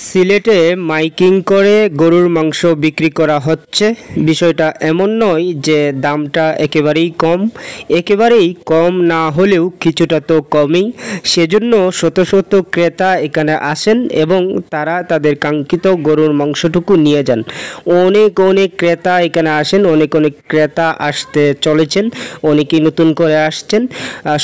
সিলেটে মাইকিং করে গরুর মাংস বিক্রি করা হচ্ছে। বিষয়টা এমন নয় যে দামটা একেবারেই কম না হলেও কিছুটা তো কমই। সেজন্য শত শত ক্রেতা এখানে আসেন এবং তারা তাদের কাঙ্ক্ষিত গরুর মাংসটুকু নিয়ে যান। অনেক ক্রেতা এখানে আসেন, অনেক ক্রেতা আসতে চলেছেন, অনেকেই নতুন করে আসছেন।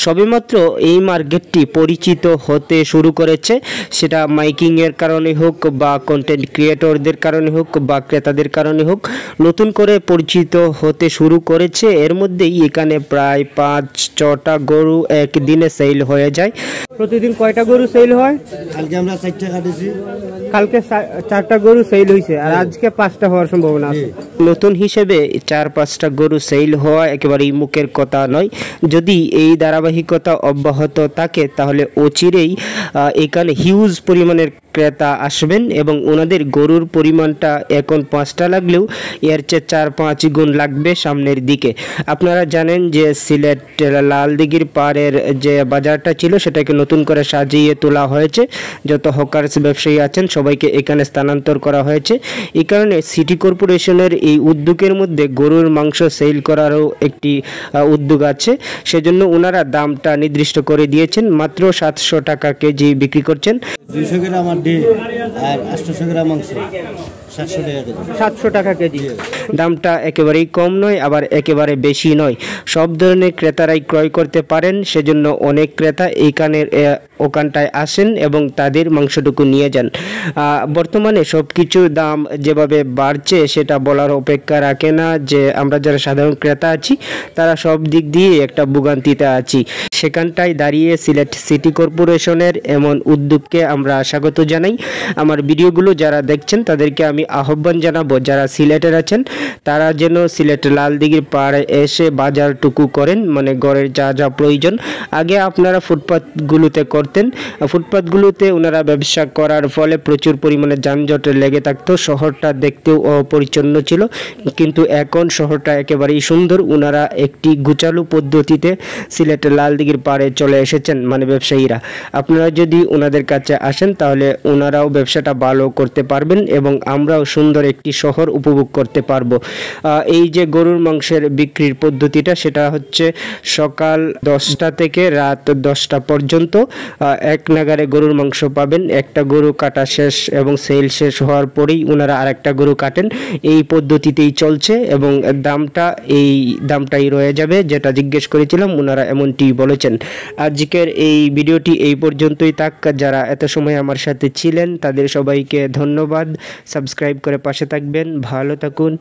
সবেমাত্র এই মার্কেটটি পরিচিত হতে শুরু করেছে, সেটা মাইকিংয়ের কারণে হোক বা কন্টেন্ট ক্রিয়েটরদের কারণে হোক বা ক্রেতাদের কারণে হোক, নতুন করে পরিচিত হতে শুরু করেছে। এর মধ্যেই এখানে প্রায় 5-6টা গরু একদিনে সেল হয়ে যায়। প্রতিদিন কয়টা গরু সেল হয়? কালকে আমরা 4টা কাটেছি। কালকে 4টা গরু সেল হয়েছে আর আজকে 5টা হওয়ার সম্ভাবনা আছে। নতুন হিসেবে 4-5টা গরু সেল হওয়া একেবারেই মুখের কথা নয়। যদি এই ধারাবাহিকতা অব্যাহত থাকে তাহলে অচিরেই এখানে হিউজ পরিমাণের ক্রেতা আসবেন এবং ওনাদের গরুর পরিমাণটা এখন 5টা লাগলেও এর চেয়ে 4-5 গুণ লাগবে সামনের দিকে। আপনারা জানেন যে সিলেট লালদিঘির পাড়ের যে বাজারটা ছিল সেটাকে নতুন করে সাজিয়ে তোলা হয়েছে। যত হকার্স ব্যবসায়ী আছেন সবাইকে এখানে স্থানান্তর করা হয়েছে। এই কারণে সিটি কর্পোরেশনের এই উদ্যোগের মধ্যে গরুর মাংস সেল করারও একটি উদ্যোগ আছে। সেজন্য ওনারা দামটা নির্দিষ্ট করে দিয়েছেন, মাত্র 700 টাকা কেজি বিক্রি করছেন। 200 গ্রাম আর 800 গ্রাম মাংস 700 টাকা কেজি। দামটা একেবারেই কম নয়, আবার একেবারে বেশি নয়। সব ধরনের ক্রেতারাই ক্রয় করতে পারেন। সেজন্য অনেক ক্রেতা ওখানটায় আসেন এবং তাদের মাংসটুকু নিয়ে যান। বর্তমানে সব কিছুর দাম যেভাবে বাড়ছে সেটা বলার অপেক্ষা রাখে না যে আমরা যারা সাধারণ ক্রেতা আছি তারা সব দিক দিয়ে একটা ভোগান্তিতে আছি। সেখানটায় দাঁড়িয়ে সিলেট সিটি কর্পোরেশনের এমন উদ্যোগকে আমরা স্বাগত জানাই। আমার ভিডিওগুলো যারা দেখছেন তাদেরকে আমি আহ্বান জানাবো, যারা সিলেটের আছেন তারা যেন সিলেট লালদিঘির পাড়ে এসে বাজারটুকু করেন, মানে ঘরের যা প্রয়োজন। আগে আপনারা ফুটপাথগুলোতে করতেন, ফুটপাথগুলোতে ওনারা ব্যবসা করার ফলে প্রচুর পরিমাণে যানজট লেগে থাকতো, শহরটা দেখতেও অপরিচ্ছন্ন ছিল। কিন্তু এখন শহরটা একেবারেই সুন্দর। ওনারা একটি গুছালো পদ্ধতিতে সিলেট লালদিঘির পাড়ে চলে এসেছেন, মানে ব্যবসায়ীরা। আপনারা যদি ওনাদের কাছে আসেন তাহলে ওনারাও ব্যবসাটা ভালো করতে পারবেন এবং আমরাও সুন্দর একটি শহর উপভোগ করতে পারবো। এই যে গরুর মাংসের বিক্রির পদ্ধতিটা সেটা হচ্ছে সকাল 10টা থেকে রাত 10টা পর্যন্ত এক নাগারে গরুর মাংস পাবেন। একটা গরু কাটা শেষ এবং সেল শেষ হওয়ার পরেই ওনারা আরেকটা গরু কাটেন। এই পদ্ধতিতেই চলছে এবং দামটাই রয়ে যাবে, যেটা জিজ্ঞেস করেছিলাম ওনারা এমনটি বলেছেন। আজকের এই ভিডিওটি এই পর্যন্তই থাক। যারা এত সময় আমার সাথে ছিলেন তাদের সবাইকে ধন্যবাদ। সাবস্ক্রাইব করে পাশে থাকবেন। ভালো থাকুন।